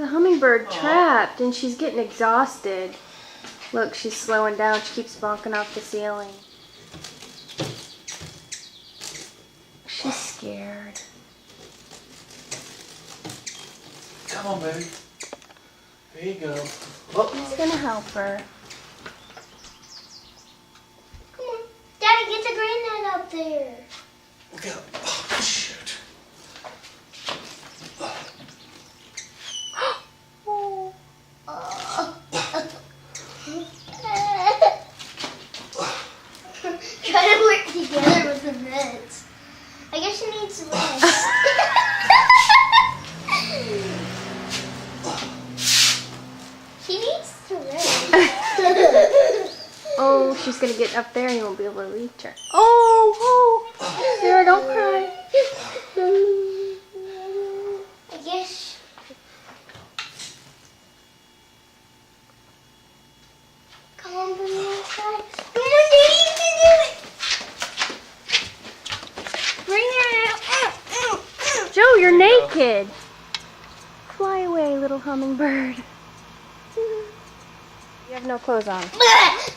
There's a hummingbird trapped and she's getting exhausted. Look, she's slowing down. She keeps bonking off the ceiling. She's scared. Come on, baby. There you go. Oh. He's gonna help her. Come on. Daddy, get the granddad up there. Okay. Oh, shoot. Try to work together with the meds. I guess she needs rest. She needs to rest. Oh, she's gonna get up there and you won't be able to reach her. Oh, Sarah, don't cry. I guess. Come on, bring her outside. Come on, Daddy, you can do it. Bring her out. Joe, you're naked. Fly away, little hummingbird. You have no clothes on. Bleh.